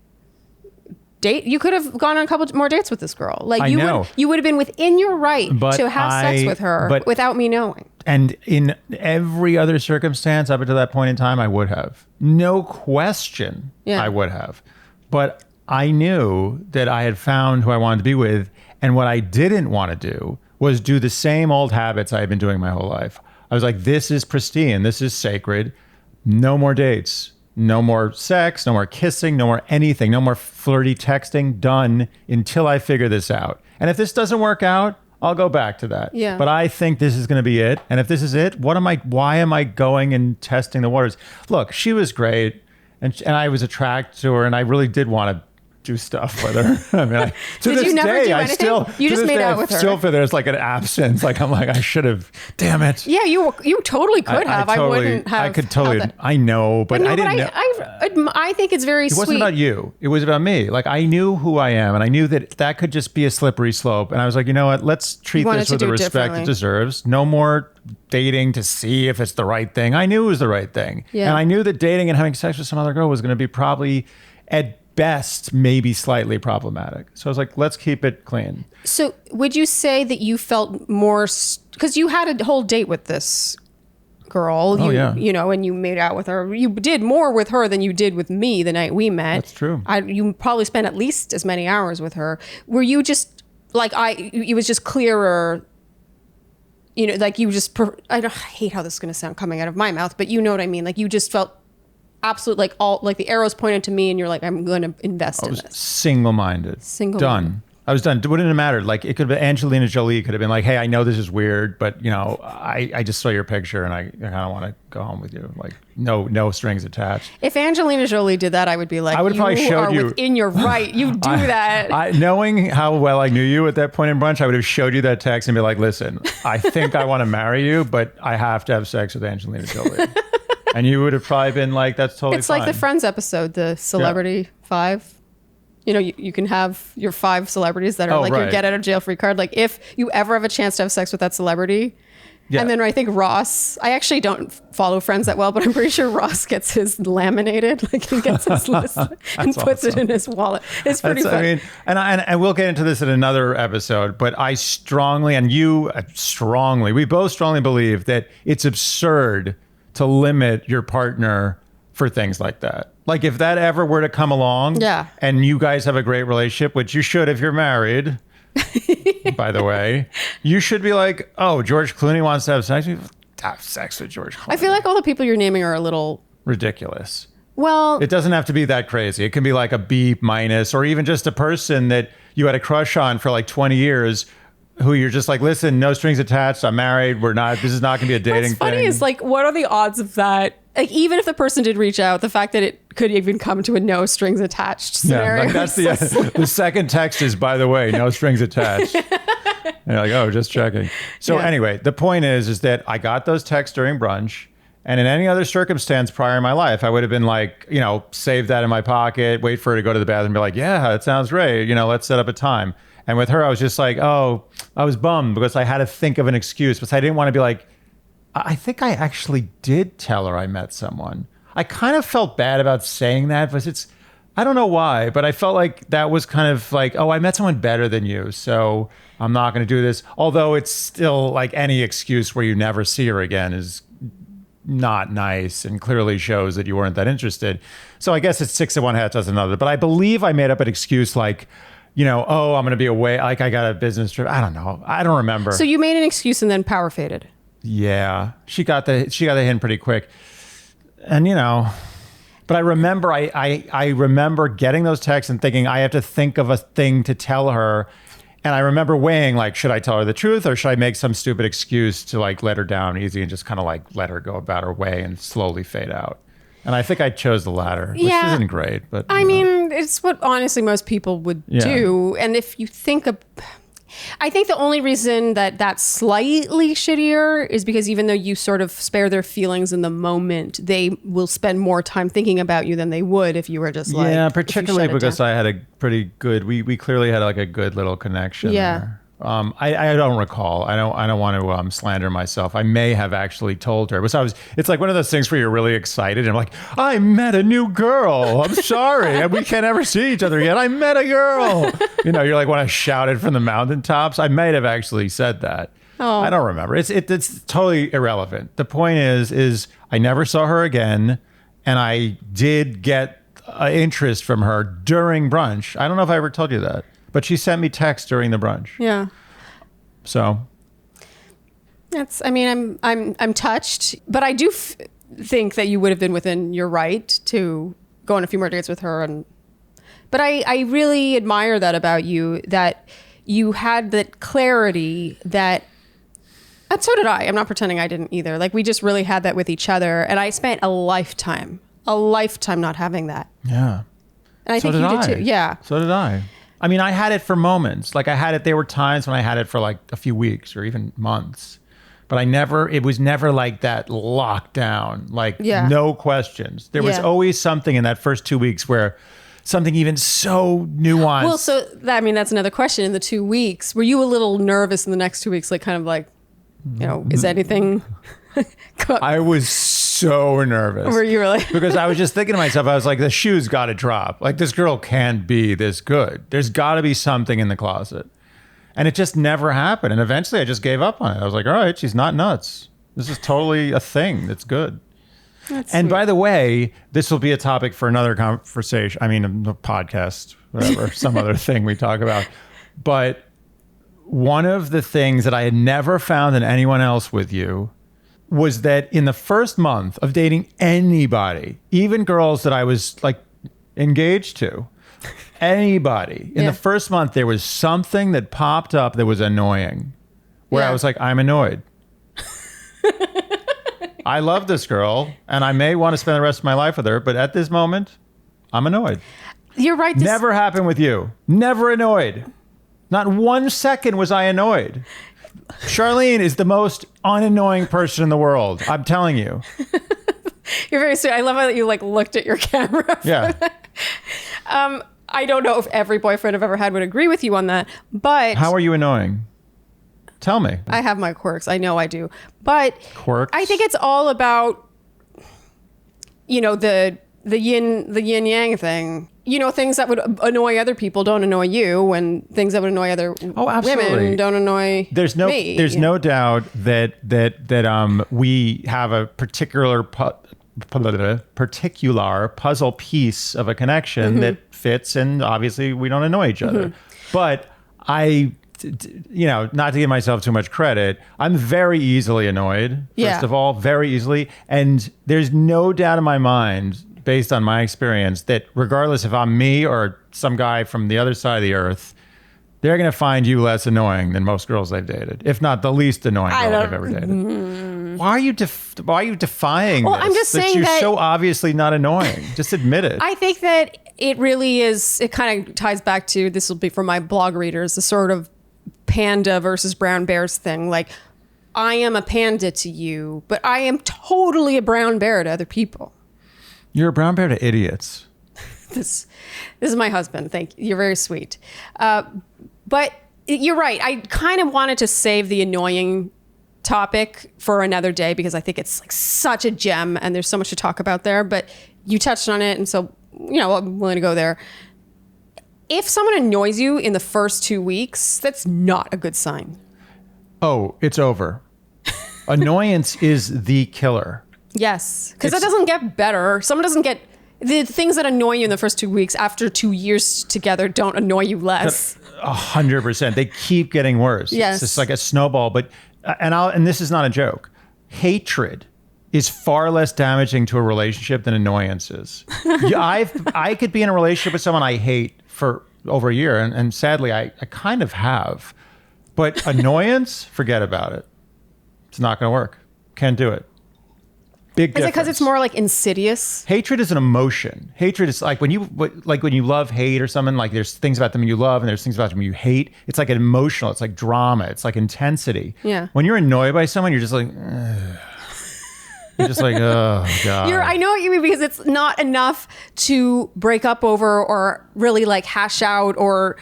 date. You could have gone on a couple more dates with this girl. Like I know. You would have been within your right But to have sex with her without me knowing. And in every other circumstance up until that point in time, I would have. No question, I would have. But I knew that I had found who I wanted to be with. And what I didn't want to do was do the same old habits I had been doing my whole life. I was like, this is pristine. This is sacred. No more dates. No more sex. No more kissing. No more anything. No more flirty texting. Done until I figure this out. And if this doesn't work out, I'll go back to that. Yeah. But I think this is going to be it. And if this is it, why am I going and testing the waters? Look, she was great. And I was attracted to her. And I really did want to do stuff with her. I mean, to Did this you never day, do I anything? still You just made out with her. Still feel there's like an absence. Like I'm like I should have. Damn it. Yeah, you totally could have. I wouldn't have. I could totally. I know, but I didn't know. I think it's very sweet. It wasn't about you. It was about me. Like I knew who I am, and I knew that could just be a slippery slope. And I was like, you know what? Let's treat this with the respect it deserves. No more dating to see if it's the right thing. I knew it was the right thing, and I knew that dating and having sex with some other girl was going to be probably at best maybe slightly problematic. So I was like, let's keep it clean. So would you say that you felt more, because you had a whole date with this girl, you know, and you made out with her. You did more with her than you did with me the night we met. That's true. You probably spent at least as many hours with her. Were you just like, it was just clearer, you know, like you just, I hate how this is going to sound coming out of my mouth, but you know what I mean? Like you just felt absolute, like all, like the arrows pointed to me and you're like, I'm going to invest in this. Single-minded. Done. I was done. It wouldn't have mattered. Like it could have been Angelina Jolie could have been like, hey, I know this is weird, but you know, I just saw your picture and I kind of want to go home with you. Like no strings attached. If Angelina Jolie did that, I would be like, I would have probably showed you within your right. You do that. Knowing how well I knew you at that point in brunch, I would have showed you that text and be like, listen, I think I want to marry you, but I have to have sex with Angelina Jolie. And you would have probably been like, that's totally It's fine. like the Friends episode, the Celebrity 5. You know, you can have your 5 celebrities that are your get out of jail free card. Like if you ever have a chance to have sex with that celebrity. Yeah. And then I think Ross, I actually don't follow Friends that well, but I'm pretty sure Ross gets his laminated, like he gets his list and puts it in his wallet. It's pretty fun. I mean, and we'll get into this in another episode, but I strongly, and you strongly, we both strongly believe that it's absurd to limit your partner for things like that. Like if that ever were to come along and you guys have a great relationship, which you should if you're married, by the way, you should be like, oh, George Clooney wants to have sex. Have sex with George Clooney. I feel like all the people you're naming are a little ridiculous. Well, it doesn't have to be that crazy. It can be like a B minus, or even just a person that you had a crush on for like 20 years who you're just like, listen, no strings attached. I'm married. This is not going to be a dating thing. What's funny is like, what are the odds of that? Like, even if the person did reach out, the fact that it could even come to a no strings attached scenario. Yeah, like that's the second text is, by the way, no strings attached. And you're like, oh, just checking. So anyway, the point is that I got those texts during brunch. And in any other circumstance prior in my life, I would have been like, you know, save that in my pocket, wait for her to go to the bathroom and be like, yeah, that sounds great. You know, let's set up a time. And with her, I was just like, oh, I was bummed because I had to think of an excuse, but I didn't want to be like, I think I actually did tell her I met someone. I kind of felt bad about saying that, but I don't know why, but I felt like that was kind of like, oh, I met someone better than you, so I'm not going to do this. Although it's still like any excuse where you never see her again is not nice and clearly shows that you weren't that interested. So I guess it's 6 of one, half dozen another. But I believe I made up an excuse like, you know, oh, I'm going to be away. Like I got a business trip. I don't know. I don't remember. So you made an excuse and then power faded. Yeah, she got the hint pretty quick, and you know, but I remember I remember getting those texts and thinking I have to think of a thing to tell her, and I remember weighing like, should I tell her the truth or should I make some stupid excuse to like let her down easy and just kind of like let her go about her way and slowly fade out. And I think I chose the latter, which isn't great, but I mean, it's what honestly most people would do, and if you think of. I think the only reason that that's slightly shittier is because even though you sort of spare their feelings in the moment, they will spend more time thinking about you than they would if you were just like... Yeah, particularly because I had a pretty good... We clearly had like a good little connection there. I don't recall. I don't want to slander myself. I may have actually told her. It's like one of those things where you're really excited and I'm like, I met a new girl. I'm sorry. And we can't ever see each other again. I met a girl. You're like when I shouted from the mountaintops. I might have actually said that. Oh. I don't remember. It's totally irrelevant. The point is I never saw her again, and I did get interest from her during brunch. I don't know if I ever told you that, but she sent me texts during the brunch. Yeah. So I'm touched, but I do think that you would have been within your right to go on a few more dates with her. But I really admire that about you, that you had that clarity and so did I. I'm not pretending I didn't either. Like, we just really had that with each other. And I spent a lifetime not having that. Yeah. And I think you did too. Yeah. So did I. I mean, I had it for moments. Like there were times when I had it for like a few weeks or even months. But it was never like that lockdown, like no questions. There was always something in that first 2 weeks where something even so nuanced. Well, that's another question. In the 2 weeks, were you a little nervous in the next 2 weeks? Like, kind of like, is anything? I was so nervous. Were you really? Because I was just thinking to myself, I was like, the shoe's got to drop. Like, this girl can't be this good. There's got to be something in the closet. And it just never happened. And eventually I just gave up on it. I was like, all right, she's not nuts. This is totally a thing that's good. That's and sweet. By the way, this will be a topic for another conversation. I mean, a podcast, whatever, some other thing we talk about. But one of the things that I had never found in anyone else with you was that in the first month of dating anybody, even girls that I was like engaged to, anybody, in the first month, there was something that popped up that was annoying, where I was like, I'm annoyed. I love this girl and I may want to spend the rest of my life with her, but at this moment, I'm annoyed. You're right. Never happened with you. Never annoyed. Not 1 second was I annoyed. Sharleen is the most unannoying person in the world. I'm telling you. You're very sweet. I love how you like looked at your camera. Yeah. I don't know if every boyfriend I've ever had would agree with you on that, but How are you annoying? Tell me. I have my quirks. I know I do. But Quirks? I think it's all about, the yin yang thing. Things that would annoy other people don't annoy you, and things that would annoy other women don't annoy me. There's no doubt that we have a particular puzzle piece of a connection that fits, and obviously we don't annoy each other. But not to give myself too much credit, I'm very easily annoyed, first of all, very easily. And there's no doubt in my mind, based on my experience, that regardless if I'm me or some guy from the other side of the earth, they're going to find you less annoying than most girls they've dated, if not the least annoying girl they've ever dated. Why are you defying this? I'm just saying you're that so obviously not annoying. Just admit it. I think that it really is. It kind of ties back to, this will be for my blog readers, the sort of panda versus brown bears thing. Like, I am a panda to you, but I am totally a brown bear to other people. You're a brown bear to idiots. This is my husband. Thank you. You're very sweet. But you're right. I kind of wanted to save the annoying topic for another day because I think it's like such a gem and there's so much to talk about there. But you touched on it, and so I'm willing to go there. If someone annoys you in the first 2 weeks, that's not a good sign. Oh, it's over. Annoyance is the killer. Yes, because it doesn't get better. Someone doesn't get... The things that annoy you in the first 2 weeks after 2 years together don't annoy you less. 100%. They keep getting worse. Yes. It's just like a snowball. But and this is not a joke. Hatred is far less damaging to a relationship than annoyance is. I could be in a relationship with someone I hate for over a year, and sadly, I kind of have. But annoyance, forget about it. It's not going to work. Can't do it. Big difference. Is it because it's more like insidious? Hatred is an emotion. Hatred is like when you love hate or something, like there's things about them you love and there's things about them you hate. It's like an emotional, it's like drama, it's like intensity. Yeah. When you're annoyed by someone, you're just like, ugh. You're just like, oh God. I know what you mean, because it's not enough to break up over or really like hash out or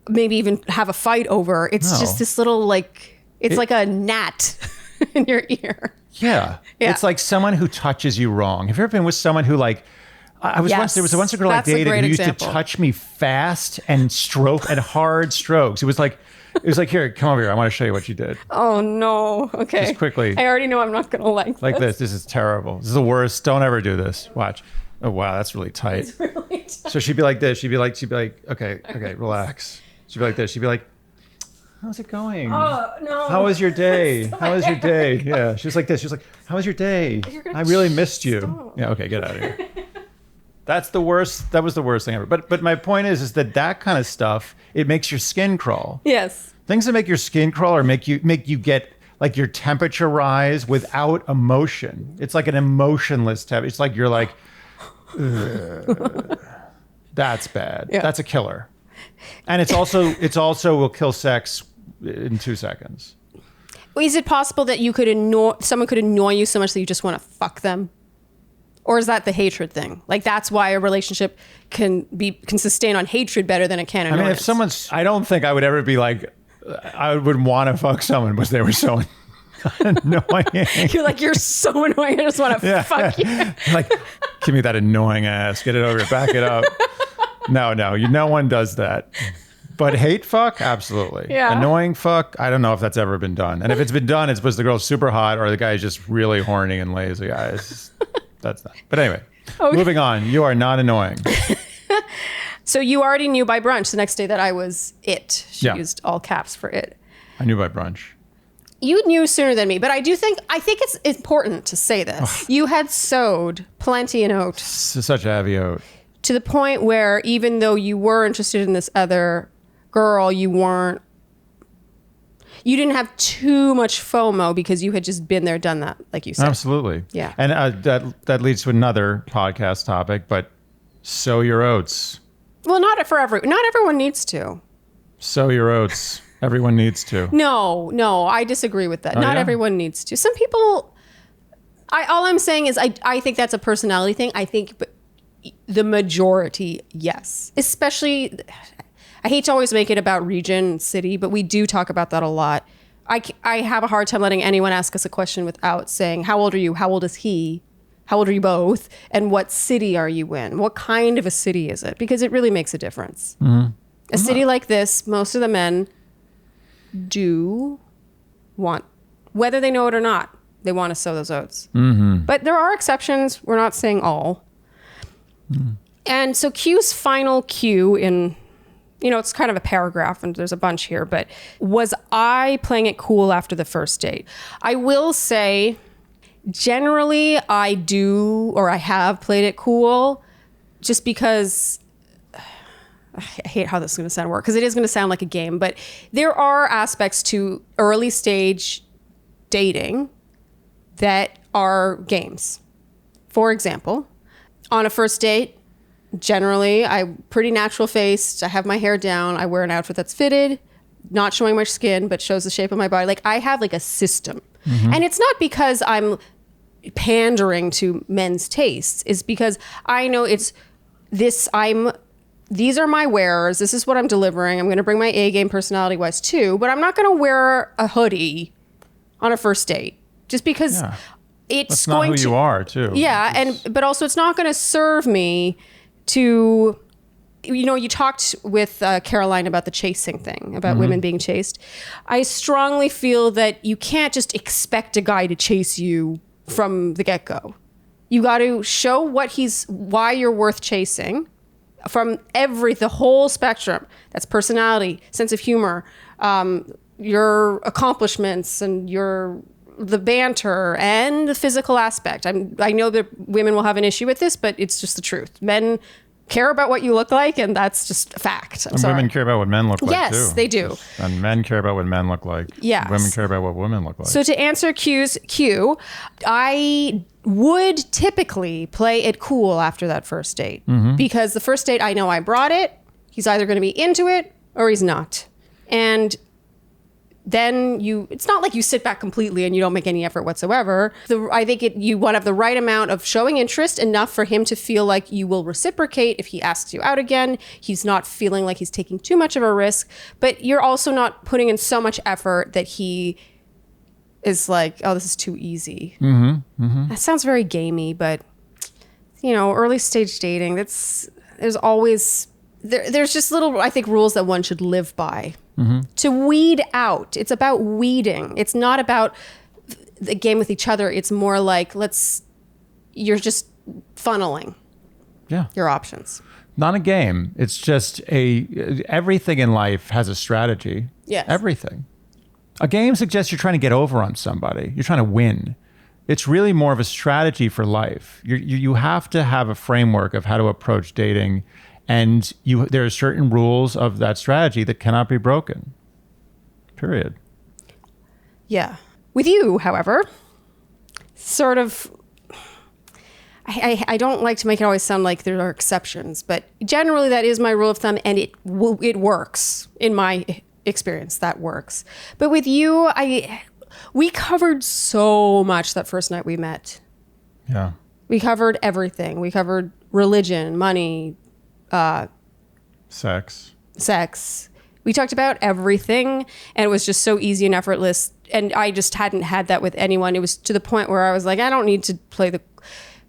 maybe even have a fight over. It's No. just this little like, it's like a gnat in your ear. Yeah. Yeah. It's like someone who touches you wrong. Have you ever been with someone who like, Yes. there was once a girl I That's a dated great who used example. to touch me fast and stroke and hard strokes. It was like, here, come over here. I want to show you what you did. Oh no. Okay. Just quickly. I already know I'm not going to Like this. This is terrible. This is the worst. Don't ever do this. Watch. Oh, wow. That's really tight. It's really tough. So she'd be like this. She'd be like, okay, relax. She'd be like this. She'd be like, how's it going? Oh no. How was your day? How was your day? Yeah. She was like this. She was like, how was your day? I really missed you. Stop. Yeah. Okay. Get out of here. That's the worst. That was the worst thing ever. But my point is that kind of stuff, it makes your skin crawl. Yes. Things that make your skin crawl or make you get like your temperature rise without emotion. It's like an emotionless temperature. It's like you're like, ugh. That's bad. Yeah. That's a killer. And it's also will kill sex in 2 seconds. Is it possible that someone could annoy you so much that you just want to fuck them? Or is that the hatred thing? Like that's why a relationship can sustain on hatred better than it can annoyance. I mean, I don't think I would ever be like, I would want to fuck someone because they were so annoying. You're like, you're so annoying. I just want to fuck you. Like, give me that annoying ass. Get it over here. Back it up. No, no one does that. But hate fuck, absolutely. Yeah. Annoying fuck, I don't know if that's ever been done. And if it's been done, it's because the girl's super hot or the guy's just really horny and lazy. That's not. But anyway, moving on. You are not annoying. So you already knew by brunch the next day that I was it. She Yeah. used all caps for it. I knew by brunch. You knew sooner than me, but I think it's important to say this. You had sowed plenty an oat Such a heavy oat. to the point where even though you were interested in this other girl, you didn't have too much FOMO because you had just been there, done that, like you said. Absolutely. Yeah. And that leads to another podcast topic, but sow your oats. Well, not everyone needs to. Sow your oats. Everyone needs to. No, I disagree with that. Oh, Not yeah? everyone needs to. Some people, all I'm saying is I think that's a personality thing. I think the majority, yes. Especially, I hate to always make it about region, city, but we do talk about that a lot. I have a hard time letting anyone ask us a question without saying, how old are you? How old is he? How old are you both? And what city are you in? What kind of a city is it? Because it really makes a difference. Mm-hmm. A city like this, most of the men do want, whether they know it or not, they want to sow those oats. Mm-hmm. But there are exceptions. We're not saying all. Mm-hmm. And so Q's final Q in, it's kind of a paragraph and there's a bunch here, but was I playing it cool after the first date? I will say, generally I do, or I have played it cool just because I hate how this is going to sound because it is going to sound like a game, but there are aspects to early stage dating that are games. For example, on a first date, generally I'm pretty natural faced. I have my hair down. I wear an outfit that's fitted, not showing much skin, but shows the shape of my body. Like I have like a system. Mm-hmm. And it's not because I'm pandering to men's tastes. It's because I know these are my wearers. This is what I'm delivering. I'm going to bring my A game personality wise too, but I'm not going to wear a hoodie on a first date just because it's That's not who you are too. Yeah. But also it's not going to serve me to, you talked with Caroline about the chasing thing, about women being chased. I strongly feel that you can't just expect a guy to chase you from the get-go. You got to show why you're worth chasing from the whole spectrum. That's personality, sense of humor, your accomplishments, and the banter and the physical aspect. I know that women will have an issue with this, but it's just the truth. Men care about what you look like, and that's just a fact. And women care about what men look like too. Yes, they do. And men care about what men look like. Yes. Women care about what women look like. So to answer Q's Q, I would typically play it cool after that first date because the first date, I know I brought it. He's either going to be into it or he's not. And then it's not like you sit back completely and you don't make any effort whatsoever. I think you want to have the right amount of showing interest, enough for him to feel like you will reciprocate if he asks you out again. He's not feeling like he's taking too much of a risk, but you're also not putting in so much effort that he is like, oh, this is too easy. That sounds very gamey, but early stage dating, there's just little, I think, rules that one should live by. To weed out. It's about weeding. It's not about the game with each other. It's more like you're just funneling your options. Not a game. It's just everything in life has a strategy. Yes. Everything. A game suggests you're trying to get over on somebody. You're trying to win. It's really more of a strategy for life. You have to have a framework of how to approach dating. And there are certain rules of that strategy that cannot be broken. Period. Yeah. With you, however, sort of, I don't like to make it always sound like there are exceptions, but generally that is my rule of thumb, and it works. In my experience, that works. But with you, we covered so much that first night we met. Yeah. We covered everything. We covered religion, money, sex. We talked about everything, and it was just so easy and effortless. And I just hadn't had that with anyone. It was to the point where I was like, I don't need to play the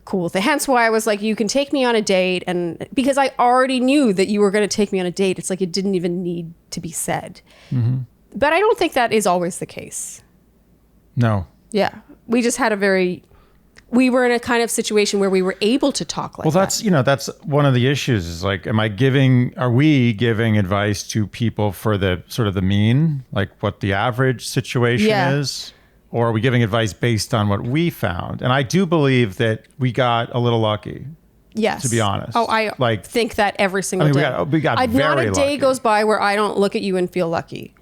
cool thing. Hence why I was like, you can take me on a date. And because I already knew that you were going to take me on a date, it's like it didn't even need to be said. But I don't think that is always the case. No. Yeah. We just had we were in a kind of situation where we were able to talk like that. Well, that's one of the issues is like, are we giving advice to people for the sort of the mean, like what the average situation is? Or are we giving advice based on what we found? And I do believe that we got a little lucky. Yes. To be honest. Oh, I think that every single day. We got very not a day lucky. goes by where I don't look at you and feel lucky.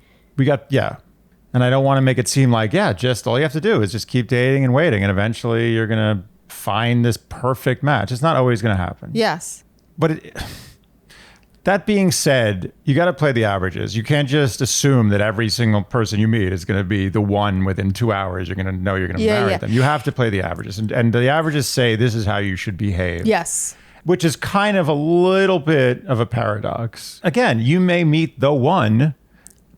And I don't want to make it seem like, just all you have to do is just keep dating and waiting. And eventually you're going to find this perfect match. It's not always going to happen. Yes. But that being said, you got to play the averages. You can't just assume that every single person you meet is going to be the one within 2 hours. You're going to know you're going to marry them. You have to play the averages. And the averages say this is how you should behave. Yes. Which is kind of a little bit of a paradox. Again, you may meet the one,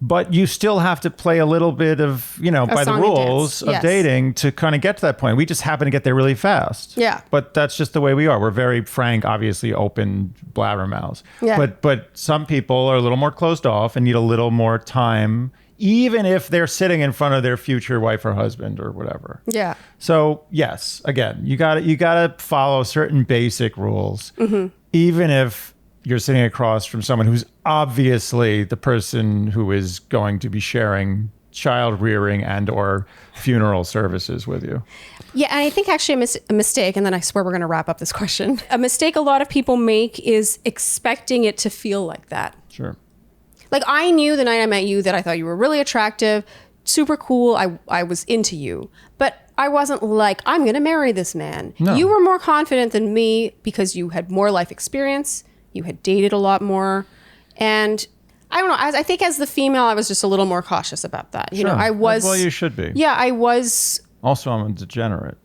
but you still have to play a little bit of, by the rules of dating to kind of get to that point. We just happen to get there really fast. Yeah. But that's just the way we are. We're very frank, obviously open blabbermouths. Yeah. But some people are a little more closed off and need a little more time, even if they're sitting in front of their future wife or husband or whatever. Yeah. So yes, again, you gotta follow certain basic rules, even if you're sitting across from someone who's obviously the person who is going to be sharing child rearing and or funeral services with you. Yeah, and I think actually a mistake, and then I swear we're going to wrap up this question. A mistake a lot of people make is expecting it to feel like that. Sure. Like I knew the night I met you that I thought you were really attractive, super cool. I was into you, but I wasn't like, I'm going to marry this man. No. You were more confident than me because you had more life experience. You had dated a lot more. And I don't know. I think as the female, I was just a little more cautious about that. Sure. I was. Well, you should be. Yeah, I was. Also, I'm a degenerate.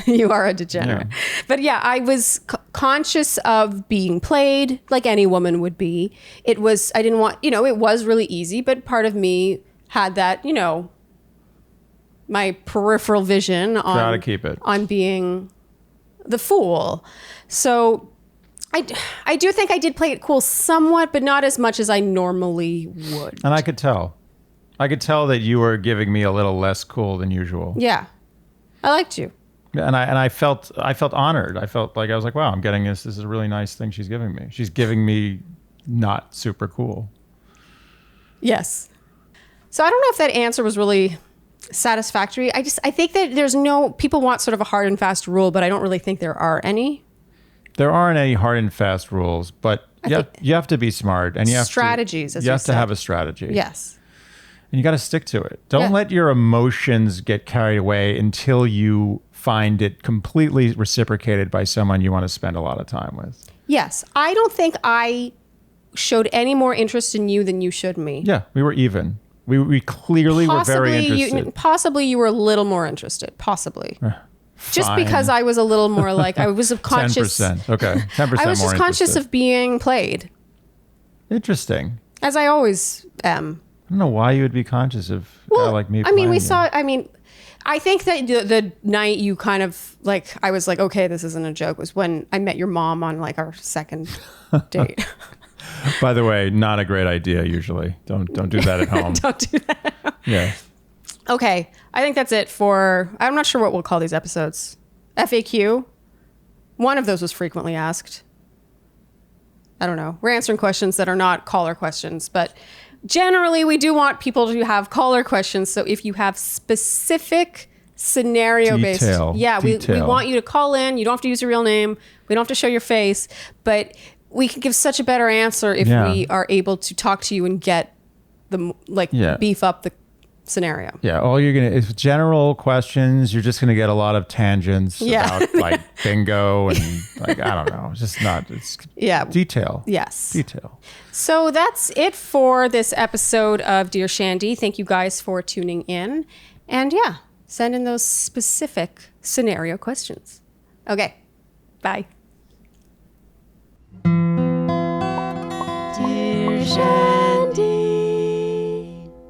You are a degenerate. Yeah. But yeah, I was conscious of being played like any woman would be. I didn't want, it was really easy, but part of me had that, my peripheral vision on. Gotta keep it. On being the fool. So I do think I did play it cool somewhat, but not as much as I normally would. And I could tell. that you were giving me a little less cool than usual. Yeah. I liked you. And I felt honored. I felt like I was like, wow, I'm getting this. This is a really nice thing she's giving me. She's giving me not super cool. Yes. So I don't know if that answer was really satisfactory. I think that people want sort of a hard and fast rule, but I don't really think there are any. There aren't any hard and fast rules, but you have to be smart, and you have strategies. You have to have a strategy. Yes, and you got to stick to it. Don't let your emotions get carried away until you find it completely reciprocated by someone you want to spend a lot of time with. Yes, I don't think I showed any more interest in you than you showed me. Yeah, we were even. We clearly were very interested. Possibly you were a little more interested. Possibly. Just Fine. because I was a little more like, I was conscious. 10%. Okay. 10% I was just more conscious interested. of being played, Interesting. as I always am. I don't know why you would be conscious of a guy like me. I mean, playing you. I think that the night you kind of like, I was like, okay, this isn't a joke, was when I met your mom on like our second date. By the way, not a great idea usually. Don't do that at home. Don't do that. Yeah. Okay. I think that's it for, I'm not sure what we'll call these episodes. FAQ. One of those was frequently asked. I don't know. We're answering questions that are not caller questions, but generally we do want people to have caller questions. So if you have specific scenario-based, we want you to call in. You don't have to use your real name. We don't have to show your face, but we can give such a better answer if we are able to talk to you and get beef up the scenario. Yeah, all you're gonna is general questions. You're just gonna get a lot of tangents about like bingo and like I don't know. It's just not. It's detail. Yes, detail. So that's it for this episode of Dear Shandy. Thank you guys for tuning in, and send in those specific scenario questions. Okay, bye. Dear Shandy.